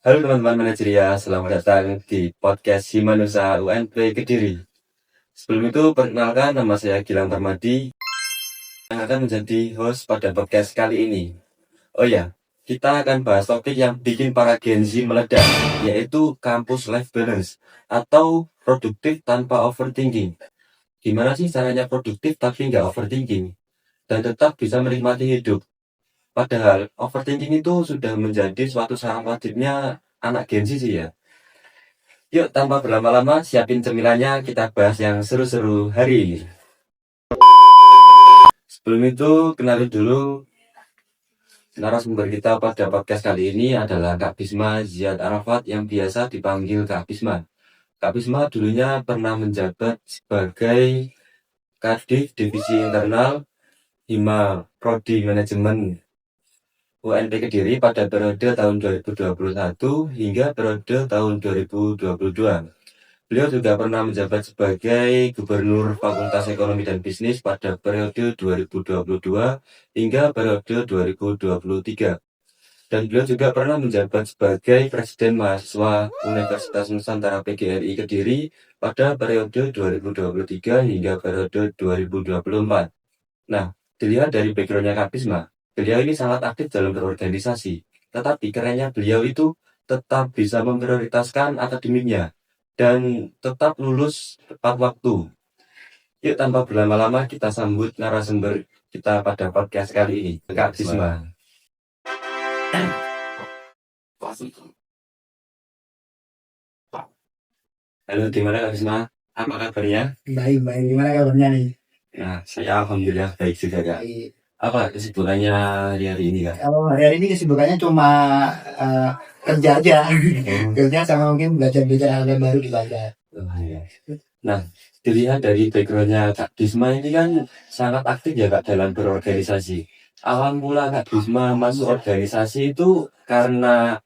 Halo teman-teman manajeria, selamat datang di podcast Simanusa UNP Kediri. Sebelum itu, perkenalkan nama saya Gilang Permadi yang akan menjadi host pada podcast kali ini. Oh ya, kita akan bahas topik yang bikin para Gen Z meledak, yaitu campus life balance atau produktif tanpa overthinking. Gimana sih caranya produktif tapi nggak overthinking dan tetap bisa menikmati hidup? Padahal overthinking itu sudah menjadi suatu syarat wajibnya anak Gen Z sih ya. Yuk, tanpa berlama-lama, siapin cemilannya, kita bahas yang seru-seru hari ini. Sebelum itu, kenalin dulu narasumber kita pada podcast kali ini adalah Kak Bisma Ziad Arafat yang biasa dipanggil Kak Bisma. Kak Bisma dulunya pernah menjabat sebagai Kadif Divisi Internal Hima Prodi Manajemen UNP Kediri pada periode tahun 2021 hingga periode tahun 2022. Beliau juga pernah menjabat sebagai Gubernur Fakultas Ekonomi dan Bisnis pada periode 2022 hingga periode 2023. Dan beliau juga pernah menjabat sebagai Presiden Mahasiswa Universitas Nusantara PGRI Kediri pada periode 2023 hingga periode 2024. Nah, dilihat dari background-nya Kak Bisma, beliau ini sangat aktif dalam berorganisasi. Tetapi kerennya beliau itu tetap bisa memprioritaskan akademiknya dan tetap lulus tepat waktu. Yuk, tanpa berlama-lama kita sambut narasumber kita pada podcast kali ini, Kak Bisma. Halo, gimana Kak Bisma? Apa kabarnya? Baik. Gimana kabarnya nih? Nah, saya alhamdulillah baik juga Kak. Baik. Apa kesibukannya hari ini Kak? Kalau hari ini kesibukannya cuma eh, kerja aja, kerja sama mungkin belajar hal yang baru di belajar. Oh, iya. Nah, dilihat dari background-nya Kak Bisma ini kan sangat aktif ya Kak dalam berorganisasi. Awal mula Kak Bisma masuk organisasi itu karena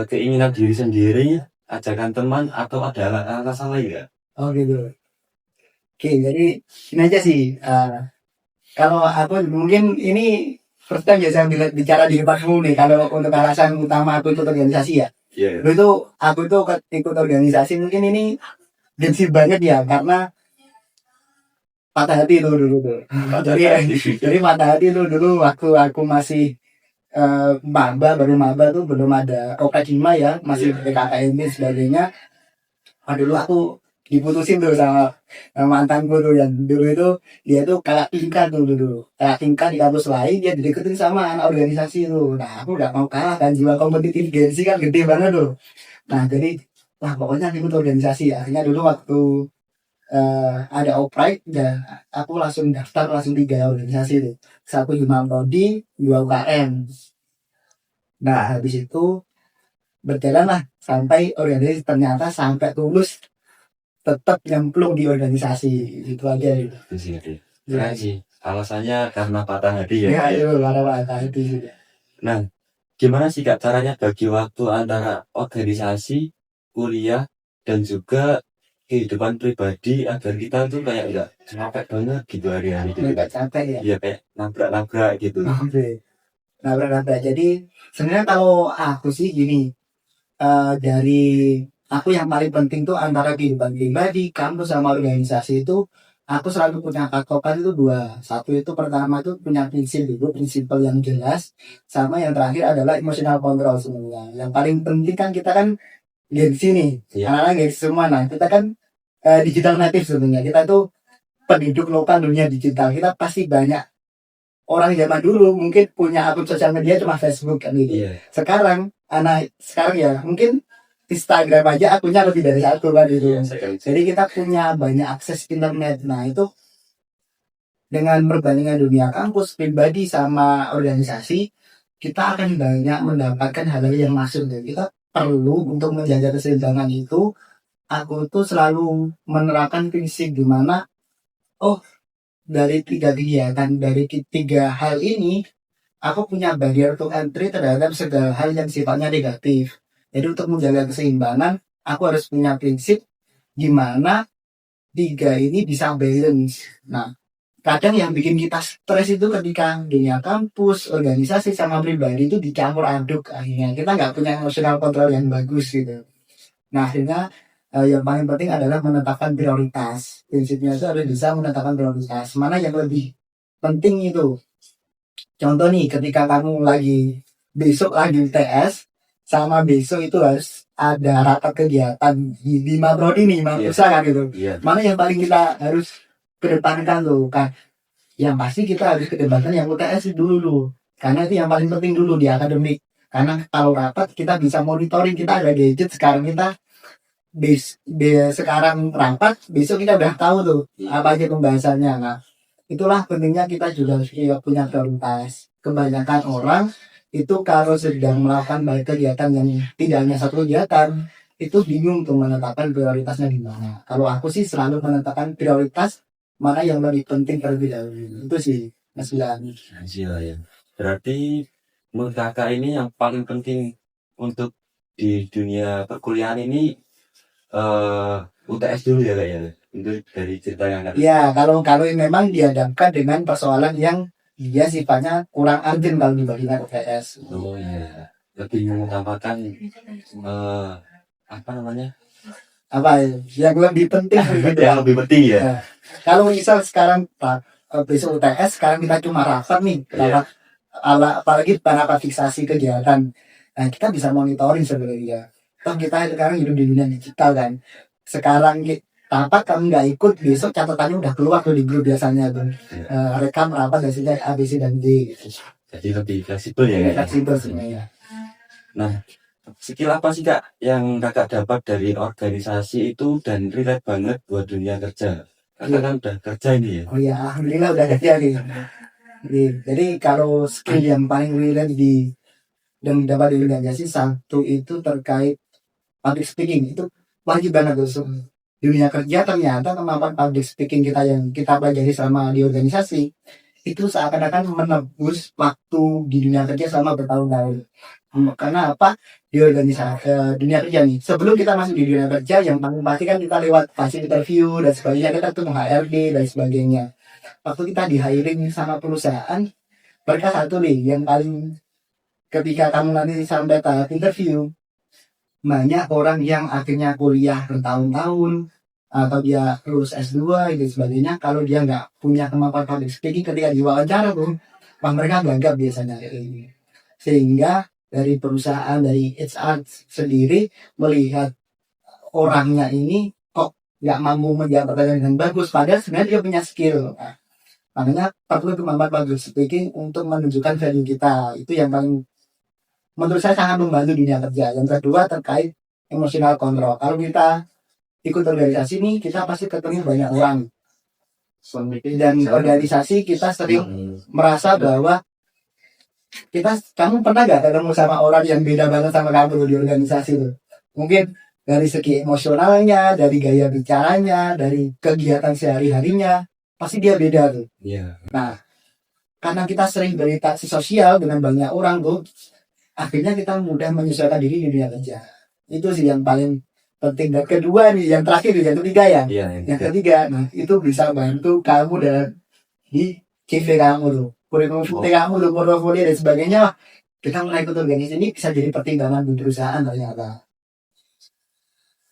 keinginan diri sendiri, ajakan teman, atau ada alasan lain Kak? Oh gitu. Oke, jadi ini aja sih. Kalau aku mungkin ini first time ya saya bicara di depan umum nih. Kalau untuk alasan utama aku ikut organisasi ya, Iya. dulu itu aku tuh ikut organisasi mungkin ini gengsi banget ya karena patah hati itu dulu tuh. Jadi patah hati itu dulu waktu aku masih baru maba tuh belum ada Okajima ya, masih PKKM dan sebagainya. Dulu aku diputusin tuh sama mantanku tuh yang dulu itu dia tuh kakak tingkat tuh dulu, kakak tingkat di kampus lain, dia dideketin sama anak organisasi tuh. Nah aku gak mau kalah kan, jiwa kompetitif gengsi kan gede banget tuh. Nah jadi wah pokoknya aku ikut organisasi ya. Akhirnya dulu waktu ada oprek ya aku langsung daftar langsung 3 organisasi tuh, satu Hima Prodi, 2 UKM. Nah habis itu berjalan lah sampai organisasi, ternyata sampai lulus tetap nyemplung di organisasi itu aja gitu. Itu sih, keren sih. Alasannya karena patah hati ya. Ya itu karena patah hati juga. Nah, gimana sih Kak caranya bagi waktu antara organisasi, kuliah, dan juga kehidupan pribadi agar kita tuh kayak nggak capek banget gitu hari-hari gitu Nggak Kak? capek ya. Iya, kayak nabrak-nabrak gitu. Oke. Nabrak-nabrak. Jadi sebenarnya kalau aku sih gini, dari aku yang paling penting tuh antara kehidupan pribadi, kampus sama organisasi itu aku selalu punya patokan itu dua. Satu itu pertama itu punya prinsip dulu, prinsipal yang jelas, sama yang terakhir adalah emotional control sebenarnya. Yang paling penting kan kita kan gengsi nih, Iya. anak-anak gengsi semua. Nah kita kan digital native sebenarnya. Kita tuh penduduk lokal dunia digital. Kita pasti banyak orang zaman dulu mungkin punya akun sosial media cuma Facebook kan gitu. Iya. Sekarang anak sekarang ya mungkin Instagram aja akunnya lebih dari satu kan gitu. Iya, Jadi kita punya banyak akses internet. Nah itu dengan perbandingan dunia kampus, pribadi sama organisasi, kita akan banyak mendapatkan hal yang masuk. Dan kita perlu untuk menjaga keseimbangan itu. Aku tuh selalu menerapkan prinsip di mana oh dari 3 kegiatan, dari 3 hal ini aku punya barrier to entry terhadap segala hal yang sifatnya negatif. Jadi untuk menjaga keseimbangan, aku harus punya prinsip gimana 3 ini bisa balance. Nah, kadang yang bikin kita stres itu ketika dunia kampus, organisasi sama pribadi itu dicampur aduk, akhirnya kita nggak punya emotional control yang bagus gitu. Nah akhirnya yang paling penting adalah menetapkan prioritas. Prinsipnya itu harus bisa menetapkan prioritas mana yang lebih penting itu. Contoh nih, ketika kamu lagi besok lagi UTS sama besok itu harus ada rapat kegiatan di lima prodi nih, lima Iya. usaha gitu. Iya. Mana yang paling kita harus kedepankan tuh kan? Yang pasti kita harus kedepankan yang UTS dulu, karena itu yang paling penting dulu di akademik. Karena kalau rapat kita bisa monitoring, kita ada gadget sekarang, kita sekarang rapat, besok kita udah tahu tuh apa aja pembahasannya. Nah, itulah pentingnya kita juga harus punya prioritas. Kebanyakan orang itu kalau sedang melakukan banyak kegiatan yang tidak hanya satu kegiatan, itu bingung tuh menetapkan prioritasnya di mana. Kalau aku sih selalu menetapkan prioritas mana yang lebih penting terlebih dahulu. Itu sih Mas Bilan. Iya ya. Berarti menurut kakak ini yang paling penting untuk di dunia perkuliahan ini UTS dulu ya kayaknya. Itu dari cerita yang kakak. Ya, kalau memang dihadapkan dengan persoalan yang dia sifatnya kurang urgent kalau dibandingkan UTS. Oh iya. Lebih mengutamakan apa namanya? Apa yang lebih penting gitu. Yang lebih penting ya. Nah, kalau misal sekarang besok UTS, sekarang kita cuma rapat nih, rapat apalagi rapat fiksasi kegiatan. Nah, kita bisa monitoring sebenarnya. Toh kita sekarang hidup di dunia digital kan. Sekarang rapat kamu nggak ikut, besok catatannya udah keluar tuh di grup biasanya tuh. Rekam rapat hasilnya A, B, C, dan D gitu. Jadi lebih fleksibel ya kayaknya. Fleksibel sebenarnya. Nah, skill apa sih kak yang kakak dapat dari organisasi itu dan relate banget buat dunia kerja? Kakak kan udah kerja ini ya. Oh ya, alhamdulillah udah kerja nih. Jadi kalau skill yang paling relate dan dapat di organisasi, satu itu terkait public speaking. Itu wajib banget tuh. Dunia kerja ternyata kemampuan public speaking kita yang kita pelajari selama di organisasi itu seakan-akan menebus waktu di dunia kerja selama bertahun-tahun. Karena apa? Di organisasi dunia kerja nih, sebelum kita masuk di dunia kerja, yang paling pasti kan kita lewat fase interview dan sebagainya, kita tuh HRD dan sebagainya. Waktu kita di hiring sama perusahaan, mereka satu nih yang paling, ketika kamu nanti sampai tahap interview, banyak orang yang akhirnya kuliah bertahun-tahun atau dia lulus S2 dan sebagainya, kalau dia nggak punya kemampuan public speaking ketika diwawancara tuh, mereka gagap biasanya ini. Sehingga dari perusahaan, dari HR sendiri melihat orangnya ini kok nggak mampu menjawab pertanyaan dengan bagus, padahal sebenarnya dia punya skill. Nah, makanya perlu kemampuan public speaking untuk menunjukkan value kita. Itu yang paling menurut saya sangat membantu dunia kerja. Yang kedua terkait emotional control. Kalau kita ikut organisasi nih, kita pasti ketemu banyak orang. Dan organisasi kita sering merasa bahwa kamu pernah gak ketemu sama orang yang beda banget sama kamu di organisasi itu? Mungkin dari segi emosionalnya, dari gaya bicaranya, dari kegiatan sehari-harinya, pasti dia beda tuh. Yeah. Nah, karena kita sering berinteraksi sosial dengan banyak orang tuh, akhirnya kita mudah menyesuaikan diri di dunia kerja. Itu sih yang paling penting. Dan kedua nih, yang terakhir yang ketiga ya. Yang ketiga, nah itu bisa bantu kamu dan di CV kamu tuh, kurikulum vitae kamu tuh, portofolio dan sebagainya. Kita mulai ikut organisasi ini bisa jadi pertimbangan di perusahaan ternyata.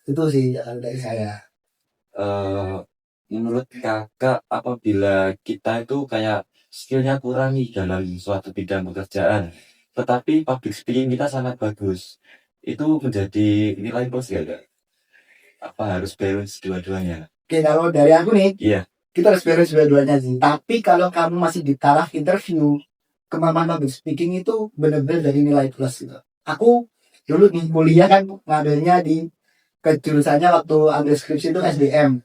Itu sih dari saya. Menurut kakak, apabila kita itu kayak skillnya kurang nih dalam suatu bidang pekerjaan, tetapi public speaking kita sangat bagus, itu menjadi nilai plus ya kak? Apa harus balance dua-duanya? Oke, kalau dari aku nih, kita harus balance dua-duanya sih. Tapi kalau kamu masih di taraf interview, kemampuan public speaking itu benar-benar dari nilai plus gitu. Aku dulu nih kuliah kan ngambilnya di kejurusannya waktu ambil skripsi itu SDM.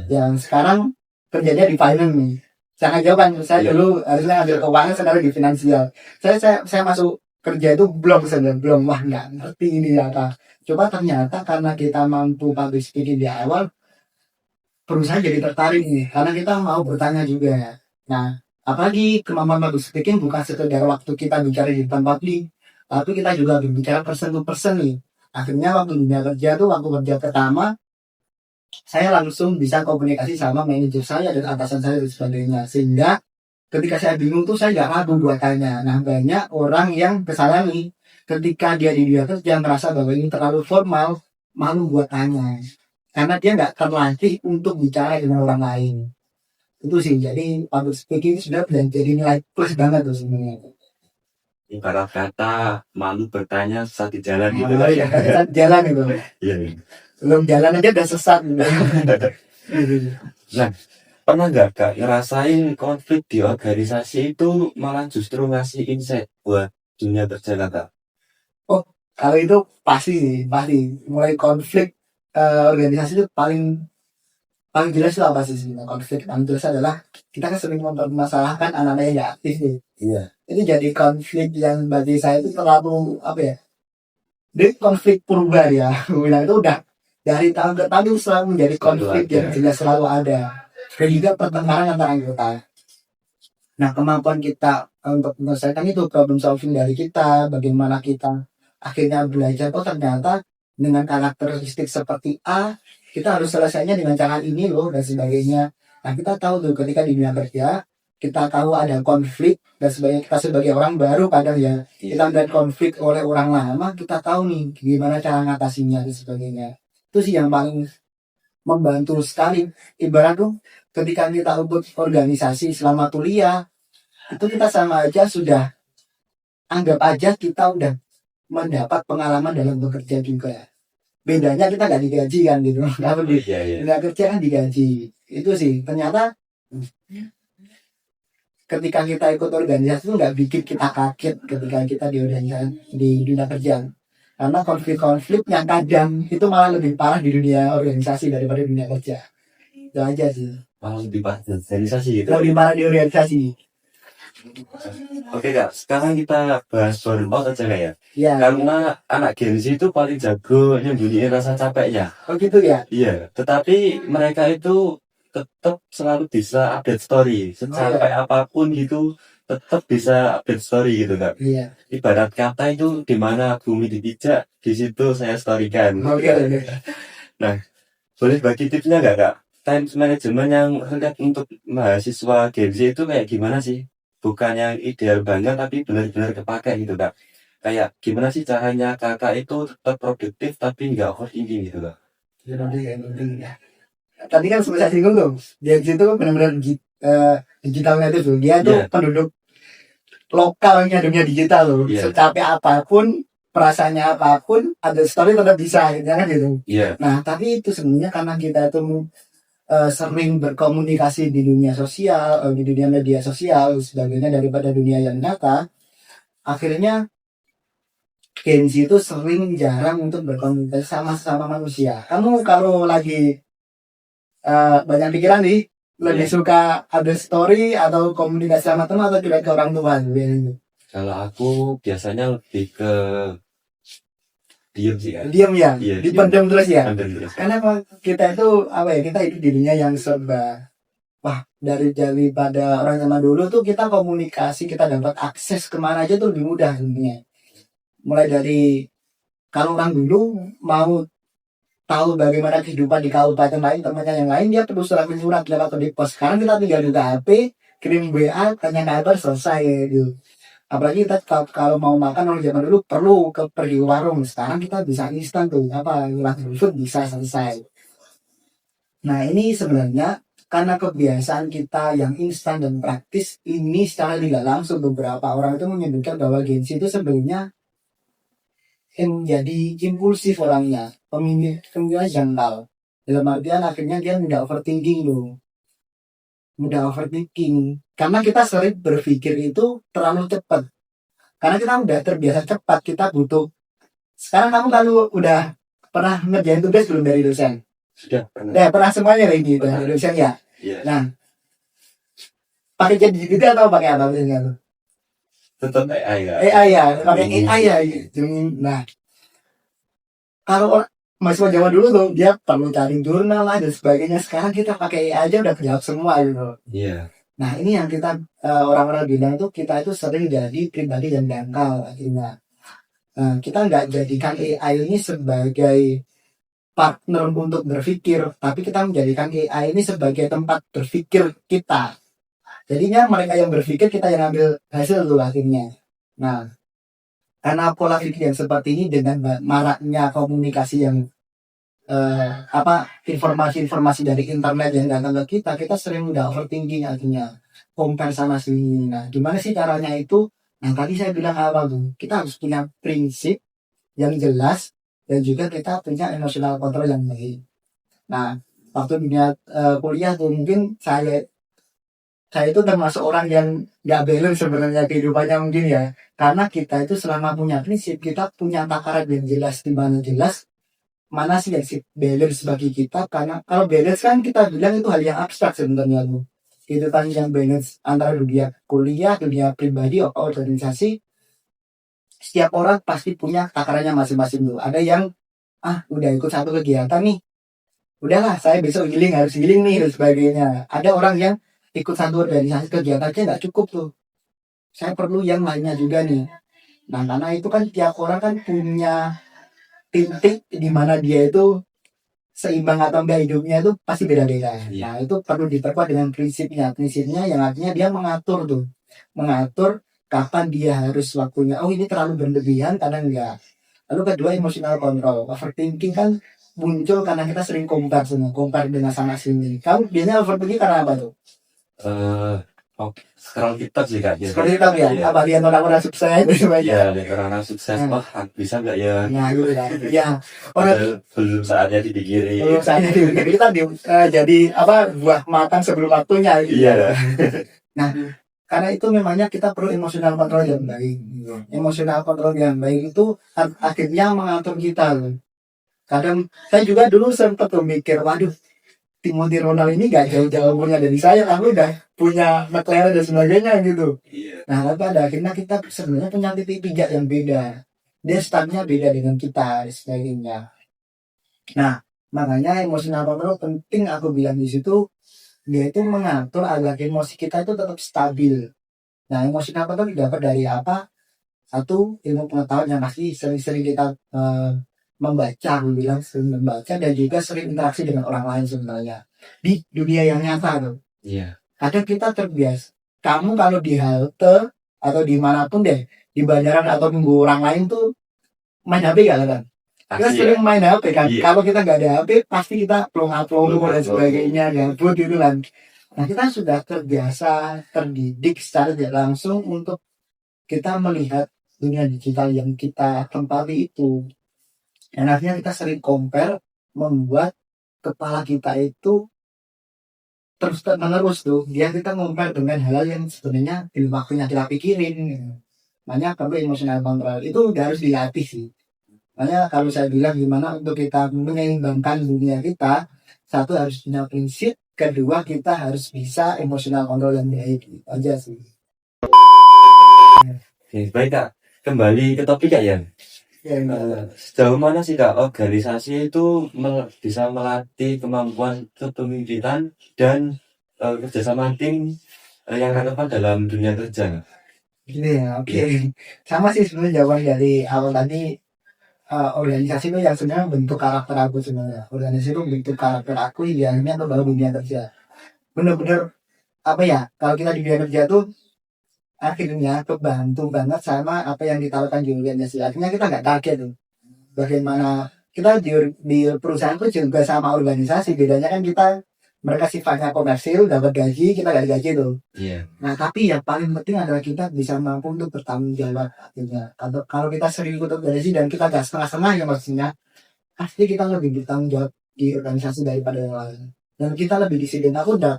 Yang sekarang kerjanya di finance nih. Sangat jauh kan. Saya dulu harusnya ambil keuangan, sekarang di finansial. Saya masuk kerja itu belum wah nggak ngerti ini apa. Coba ternyata karena kita mampu public speaking di awal, perusahaan jadi tertarik nih, karena kita mau bertanya juga. Nah, apalagi kemampuan public speaking bukan sekedar waktu kita bicara di depan publik, tapi kita juga berbicara person to person nih. Akhirnya waktu dunia kerja tuh, waktu kerja pertama, saya langsung bisa komunikasi sama manajer saya dan atasan saya dan sebagainya. Sehingga ketika saya bingung tuh saya nggak ragu buat tanya. Nah, banyak orang yang kesalahan nih ketika dia di dunia kerja merasa bahwa ini terlalu formal, malu buat tanya. Karena dia nggak terlatih untuk bicara dengan orang lain. Itu sih, jadi public speaking sudah jadi nilai plus banget tuh sebenarnya. Ibarat kata malu bertanya saat di jalan gitu Oh, lah ya, ya. jalan itu. Iya. Belum jalan aja udah sesat. Gitu. Nah, pernah nggak Kak ngerasain konflik di organisasi itu malah justru ngasih insight buat dunia kerja Kakak? Oh, kalau itu pasti sih, pasti. Mulai konflik organisasi itu paling paling jelas itu apa sih sebenarnya? Konflik paling jelas adalah kita kan sering mempermasalahkan anak-anak yang nggak aktif nih. Iya. Itu jadi konflik yang bagi saya itu terlalu apa ya? Dia konflik purba ya. Aku bilang itu udah dari tahun ke tahun itu selalu menjadi konflik Selalu yang ada. jelas selalu ada. Dan juga pertengkaran antara anggota. Nah, kemampuan kita untuk menyelesaikan itu problem solving dari kita, bagaimana kita akhirnya belajar, oh ternyata dengan karakteristik seperti A, kita harus selesainya dengan cara ini loh, dan sebagainya. Nah, kita tahu tuh ketika di dunia kerja, kita tahu ada konflik, dan sebagainya. Kita sebagai orang baru, kadang ya, kita melihat konflik oleh orang lama, kita tahu nih gimana cara ngatasinya, dan sebagainya. Itu sih yang paling membantu sekali. Ibarat tuh, ketika kita ikut organisasi selama kuliah, itu kita sama aja sudah anggap aja kita udah mendapat pengalaman dalam bekerja juga. Bedanya kita nggak digaji kan gitu. Kalau di Iya, iya. dunia kerja kan digaji. Itu sih ternyata ketika kita ikut organisasi itu nggak bikin kita kaget ketika kita di organisasi di dunia kerja. Karena konflik-konflik yang kadang itu malah lebih parah di dunia organisasi daripada dunia kerja. Itu aja sih. Malah lebih parah dari organisasi gitu. Lebih parah di organisasi. Oke Kak, sekarang kita bahas burnout aja Kak ya. Ya. Karena anak Gen Z itu paling jago nyembunyiin rasa capeknya. Oh gitu ya. Iya, tetapi mereka itu tetap selalu bisa update story. Secapek apapun gitu, tetap bisa update story gitu Kak. Iya. Ibarat kata itu di mana bumi dipijak, di situ saya storykan. Oke. Nah, boleh bagi tipsnya nggak Kak? Time management yang relate untuk mahasiswa Gen Z itu kayak gimana sih? Bukan yang ideal banget tapi benar-benar kepake gitu Kak. Kayak gimana sih caranya kakak itu tetap produktif tapi nggak overthinking gitu Kak? Ya. Tadi kan seperti saya singgung tuh, dia itu benar-benar digital native tuh. Dia tuh Iya. penduduk lokalnya dunia digital loh. Iya. Secapek apapun, perasaannya apapun, ada story tetap bisa, ya kan gitu. Iya. Nah, tapi itu sebenarnya karena kita tuh sering berkomunikasi di dunia sosial, di dunia media sosial, sebagainya daripada dunia yang nyata, akhirnya Gen Z itu sering jarang untuk berkomunikasi sama manusia. Kamu kalau lagi banyak pikiran nih, lebih suka ada story atau komunikasi sama teman atau curhat ke orang tua gitu? Kalau aku biasanya lebih ke diem sih kan. Diam ya, Iya, dipendam terus ya. Pendem terus. Karena kita itu apa ya, kita hidup di dunia yang serba daripada orang zaman dulu tuh kita komunikasi, kita dapat akses kemana aja tuh lebih mudah sebenarnya. Mulai dari kalau orang dulu mau tahu bagaimana kehidupan di kabupaten lain, temannya yang lain, dia perlu surat menyurat lewat atau di pos. Sekarang kita tinggal buka HP, kirim WA, tanya kabar, selesai gitu. Apalagi kita kalau mau makan orang zaman dulu perlu pergi ke warung. Sekarang kita bisa instan tuh, langsung bisa selesai. Nah, ini sebenarnya karena kebiasaan kita yang instan dan praktis, ini secara tidak langsung beberapa orang itu menyebutkan bahwa Gen Z itu sebenarnya menjadi impulsif orangnya, pemikirannya jangkal. Dalam artian akhirnya dia mudah overthinking loh. Mudah overthinking. Karena kita sering berpikir itu terlalu cepat. Karena kita udah terbiasa cepat, kita butuh. Sekarang kamu kalau udah pernah ngerjain tugas belum dari dosen? Sudah pernah. Nah, pernah semuanya kayak gitu dari dosen ya? Iya. Nah, pakai ChatGPT atau pakai apa biasanya? Tetap AI ya. AI ya, pakai AI ya. Nah, kalau mahasiswa zaman dulu tuh dia perlu cari jurnal lah dan sebagainya. Sekarang kita pakai AI aja udah kejawab semua gitu. Iya. Nah, ini yang kita orang-orang bilang itu kita itu sering jadi pribadi yang dangkal akhirnya. Nah, kita nggak jadikan AI ini sebagai partner untuk berpikir, tapi kita menjadikan AI ini sebagai tempat berpikir kita. Jadinya mereka yang berpikir, kita yang ambil hasil tuh akhirnya. Nah, karena pola pikir yang seperti ini dengan maraknya komunikasi yang informasi-informasi dari internet yang datang ke kita sering udah overthinking akhirnya compare sana sini. Nah, gimana sih caranya itu? Nah, tadi saya bilang apa tuh? Kita harus punya prinsip yang jelas dan juga kita punya emotional control yang baik. Nah, waktu dunia kuliah tuh mungkin saya itu termasuk orang yang nggak balance sebenarnya kehidupannya mungkin ya. Karena kita itu selama punya prinsip, kita punya takaran yang jelas, di mana jelas mana sih yang balance bagi kita. Karena kalau balance kan kita bilang itu hal yang abstrak sebenarnya tuh. Itu kan yang balance antara dunia kuliah, dunia pribadi, organisasi. Setiap orang pasti punya takarannya masing-masing tuh. Ada yang udah ikut satu kegiatan nih, udahlah saya besok harus healing nih dan sebagainya. Ada orang yang ikut satu organisasi kegiatannya nggak cukup tuh, saya perlu yang lainnya juga nih. Nah, karena itu kan tiap orang kan punya titik di mana dia itu seimbang atau enggak hidupnya itu pasti beda-beda. Nah, itu perlu diperkuat dengan prinsipnya yang artinya dia mengatur kapan dia harus waktunya. Oh, ini terlalu berlebihan karena enggak. Lalu kedua, emotional control. Overthinking kan muncul karena kita sering compare dengan sana sini. Kamu biasanya overthinking karena apa tuh? Scroll TikTok sih Kak. Scroll TikTok ya? Iya. Apa lihat orang-orang sukses? Iya, lihat orang sukses. Oh, bisa nggak ya? Nah, gitu kan. Ya, Belum saatnya dipikirin. belum saatnya dipikirin. Kita jadi buah matang sebelum waktunya. Gitu. Iya. Nah, karena itu memangnya kita perlu emotional control yang baik. Emotional control yang baik itu akhirnya mengatur kita. Kadang saya juga dulu sempat mikir, waduh, Timothy Ronald ini gak jauh-jauh umurnya dari saya, aku udah punya McLaren dan sebagainya gitu. Nah, tapi pada akhirnya kita sebenarnya punya titik pijak yang beda. Dia startnya beda dengan kita dan sebagainya. Nah, makanya emotional control penting aku bilang di situ, dia itu mengatur agar emosi kita itu tetap stabil. Nah, emotional control didapat dari apa? Satu, ilmu pengetahuan yang pasti sering-sering kita membaca dan juga sering interaksi dengan orang lain sebenarnya di dunia yang nyata tuh. Iya. Kadang kita terbiasa. Kamu kalau di halte atau dimanapun deh, di bandara atau nunggu orang lain tuh main HP gak kan? Kita sering main HP kan. Iya. Kalau kita nggak ada HP, pasti kita pelong-pelong dan sebagainya, gabut gitu kan. Nah, kita sudah terbiasa, terdidik secara tidak langsung untuk kita melihat dunia digital yang kita tempati itu. Dan akhirnya kita sering compare, membuat kepala kita itu terus menerus tuh. Dia kita compare dengan hal-hal yang sebenarnya di waktunya kita pikirin. Makanya kalau emotional control itu udah harus dilatih sih. Makanya kalau saya bilang gimana untuk kita menyeimbangkan dunia kita, satu harus punya prinsip, kedua kita harus bisa emotional control yang baik. Gitu aja sih. Baik Kak, kembali ke topik Kak ya. Sejauh mana sih Kak organisasi itu bisa melatih kemampuan kepemimpinan dan kerjasama tim yang relevan dalam dunia kerja? Gini ya, oke. Sama sih sebenarnya jawaban dari awal tadi. Organisasi itu yang sebenarnya bentuk karakter aku sebenarnya. Organisasi itu bentuk karakter aku yang ini atau baru dunia kerja. Bener-bener kalau kita di dunia kerja tuh akhirnya kebantu banget sama apa yang ditawarkan di organisasi. Akhirnya kita nggak kaget tuh. Bagaimana kita di perusahaan itu juga sama organisasi. Bedanya kan mereka sifatnya komersil, dapat gaji, kita nggak gaji tuh. Iya. Nah, tapi yang paling penting adalah kita bisa mampu untuk bertanggung jawab akhirnya. Kalau kita sering ikut organisasi dan kita gak setengah-setengah ya maksudnya, pasti kita lebih bertanggung jawab di organisasi daripada yang lain. Dan kita lebih disiplin. Aku udah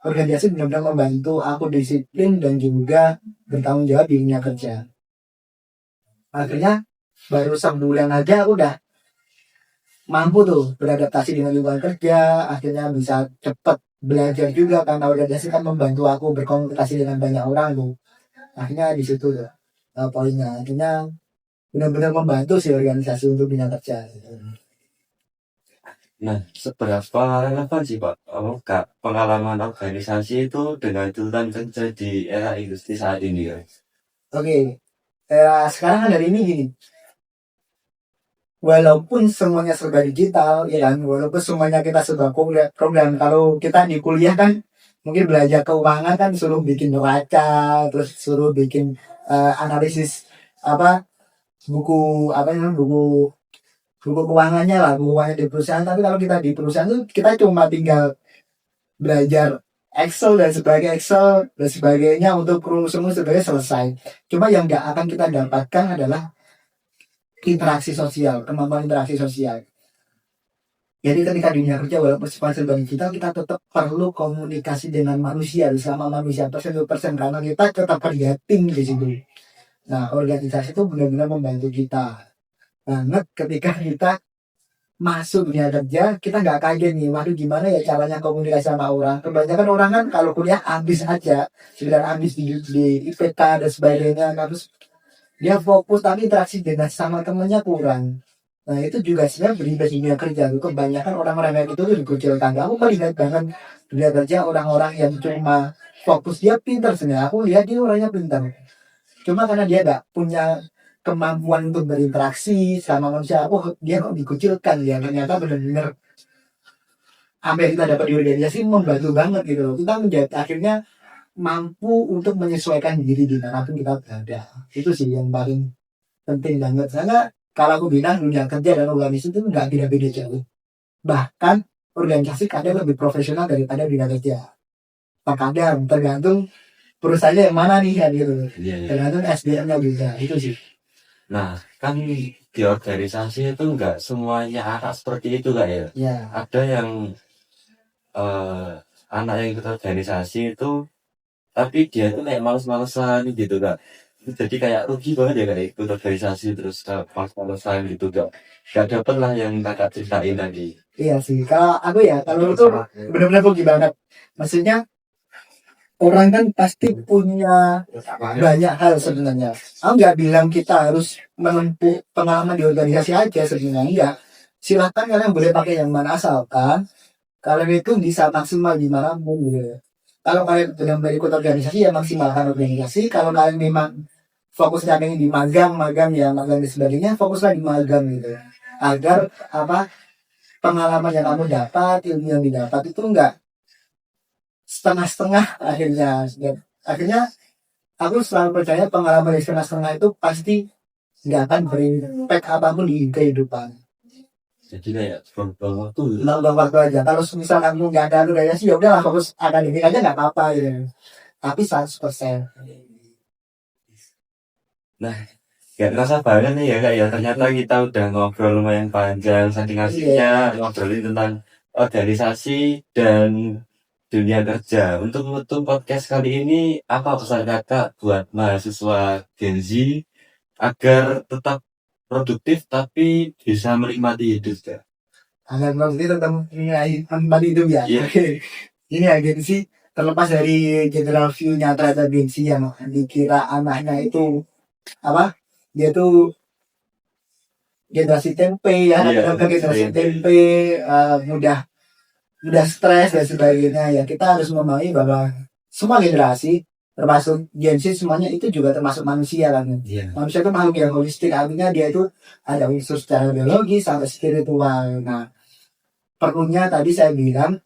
organisasi benar-benar membantu aku disiplin dan juga bertanggung jawab di dunia kerja. Akhirnya baru sebulan aja aku udah mampu tuh beradaptasi dengan lingkungan kerja, akhirnya bisa cepat belajar juga karena organisasi kan membantu aku berkomunikasi dengan banyak orang tuh. Akhirnya di situ tuh poinnya. Akhirnya benar-benar membantu sih organisasi untuk dunia kerja. Nah, seberapa relevan sih Pak Kak pengalaman organisasi itu dengan tuntutan kerja di era industri saat ini? Oke, sekarang kan dari ini gini. walaupun semuanya serba digital, ya kan, walaupun semuanya kita serba program, kalau kita di kuliah kan mungkin belajar keuangan kan suruh bikin neraca, terus suruh bikin analisis apa buku apa namanya buku keuangannya lah, buku keuangan di perusahaan. Tapi kalau kita di perusahaan tuh kita cuma tinggal belajar Excel dan sebagainya untuk rumus-rumus sebagainya selesai. Cuma yang nggak akan kita dapatkan adalah interaksi sosial, kemampuan interaksi sosial. Jadi ketika dunia kerja walaupun serba digital, kita tetap perlu komunikasi dengan manusia, sama manusia persen karena kita tetap kerja tim di situ. Nah, organisasi itu benar-benar membantu kita banget ketika kita masuk dunia kerja. Kita nggak kaget nih, waduh gimana ya caranya komunikasi sama orang. Kebanyakan orang kan kalau kuliah ambis aja, sekedar ambis di IPK dan sebagainya, terus dia fokus tapi interaksi dengan sama temennya kurang. Nah itu juga sebenarnya berimbas di dunia kerja. Kebanyakan orang-orang yang itu tuh dikucilkan. Aku melihat bahkan dunia kerja orang-orang yang cuma fokus, dia pintar sebenarnya. Aku lihat dia orangnya pintar. Cuma karena dia gak punya kemampuan untuk berinteraksi sama manusia, dia kok dikucilkan ya. Ternyata benar-benar apa yang kita dapat di organisasi membantu banget gitu loh. Kita menjadi akhirnya mampu untuk menyesuaikan diri dimanapun kita berada. Itu sih yang paling penting banget. Karena kalau aku bilang dunia kerja dan organisasi itu nggak beda-beda jauh. Bahkan organisasi kadang lebih profesional daripada dunia kerja. Kadang tergantung perusahaannya yang mana nih kan gitu. Tergantung SDM-nya juga. Itu sih. Nah, kan di organisasi itu nggak semuanya anak seperti itu kak ya. Ya. Ada yang anak yang ikut organisasi itu, tapi dia tuh kayak males-malesan gitu kak. Jadi kayak rugi banget ya kayak ikut organisasi terus males-malesan gitu gak dapet lah yang kakak ceritain tadi. Iya sih, kalau aku ya, kalau itu benar-benar rugi banget. Maksudnya orang kan pasti punya banyak hal sebenarnya. Aku nggak bilang kita harus menempuh pengalaman di organisasi aja sebenarnya. Iya, silahkan kalian boleh pakai yang mana asalkan kalian itu bisa maksimal di mana pun gitu. Kalau kalian benar-benar ikut organisasi ya maksimalkan organisasi. Kalau kalian memang fokusnya pengen di magang dan sebagainya, fokuslah di magang gitu. Agar pengalaman yang kamu dapat, ilmu yang didapat itu enggak setengah-setengah akhirnya aku selalu percaya pengalaman yang setengah-setengah itu pasti nggak akan berimpact apapun di kehidupan. Jadi kayak buang waktu aja. Kalau misal kamu nggak ada organisasi ya udahlah fokus akademik aja nggak apa-apa gitu. Tapi 100%. Nah, gak terasa banget nih ya kak ya, ternyata kita udah ngobrol lumayan panjang, saking asiknya ngobrolin tentang organisasi dan dunia kerja. Untuk menutup podcast kali ini, apa pesan kakak buat mahasiswa Gen Z agar tetap produktif tapi bisa menikmati hidup ya? Agar produktif tetap menikmati hidup ya. Ini agensi terlepas dari general view-nya terhadap agensi yang dikira anaknya itu dia tuh generasi tempe ya, generasi tempe, mudah stres dan sebagainya. Ya kita harus memahami bahwa semua generasi termasuk Gen Z semuanya itu juga termasuk manusia kan. Manusia itu makhluk yang holistik, artinya dia itu ada unsur secara biologis sampai spiritual. Nah perlunya tadi saya bilang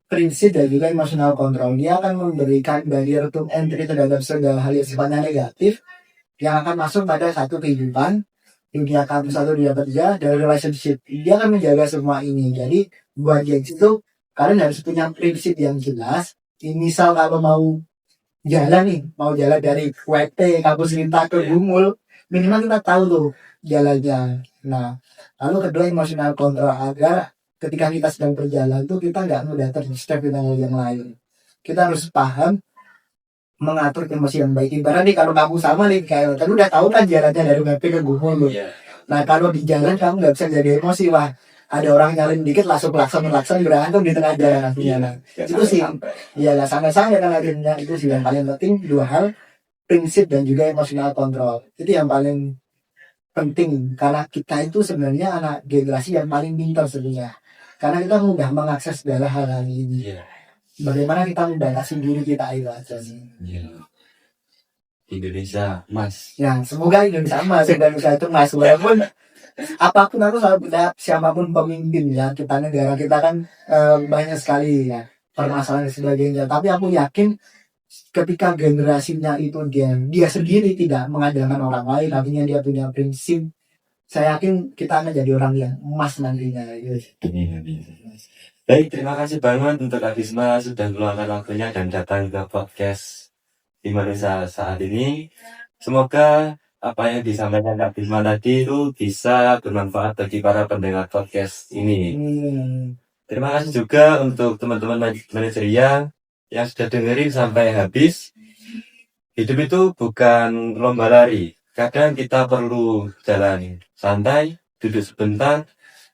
prinsip dan juga emotional control, dia akan memberikan barrier to entry terhadap segala hal yang sifatnya negatif yang akan masuk pada satu kehidupan, dunia kampus atau dunia kerja, dan relationship. Dia akan menjaga semua ini. Jadi buat Gen Z itu kalian harus punya prinsip yang jelas. Misal kalau mau jalan dari WT kampus Linta ke Gumul, minimal kita tahu tuh jalannya. Nah lalu kedua emotional control, agar ketika kita sedang berjalan tuh kita nggak mudah terdistract dengan yang lain. Kita harus paham mengatur emosi yang baik. Ibarat nih kalau kamu sama nih kayak kan udah tahu kan jalannya dari WP ke Gumul. Nah kalau di jalan kamu nggak bisa jadi emosi, wah ada orang nyalin dikit langsung berantem di tengah jalan akhirnya. Nah itu sih ya lah sangat-sangat kan akhirnya. Itu sih yang paling penting, dua hal, prinsip dan juga emotional control. Itu yang paling penting karena kita itu sebenarnya anak generasi yang paling pintar sebenarnya, karena kita mudah mengakses segala hal ini. Bagaimana kita membatasi diri kita itu aja sih. Indonesia Mas. Ya semoga Indonesia Mas, Indonesia itu Mas, walaupun apapun aku selalu bertanya siapapun pemimpin ya kita negara kita kan banyak sekali ya permasalahan dan sebagainya, tapi aku yakin ketika generasinya itu dia sendiri tidak mengandalkan orang lain, artinya dia punya prinsip, saya yakin kita akan jadi orang yang emas nantinya. Yes. Baik, terima kasih banget untuk Kak Bisma sudah meluangkan waktunya dan datang ke podcast Indonesia saat ini. Semoga apa yang disampaikan Kak Bisma tadi itu bisa bermanfaat bagi para pendengar podcast ini. Terima kasih juga untuk teman-teman manajerial yang sudah dengerin sampai habis. Hidup itu bukan lomba lari. Kadang kita perlu jalan santai, duduk sebentar,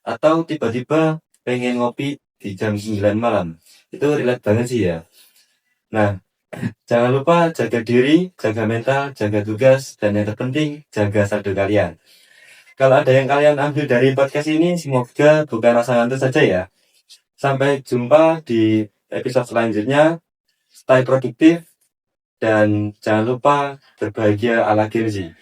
atau tiba-tiba pengen ngopi di jam 9 malam. Itu relate banget sih ya. Nah, jangan lupa jaga diri, jaga mental, jaga tugas, dan yang terpenting, jaga saldo kalian. Kalau ada yang kalian ambil dari podcast ini, semoga bukan rasa ngantuk saja ya. Sampai jumpa di episode selanjutnya. Stay produktif, dan jangan lupa berbahagia ala Genzi.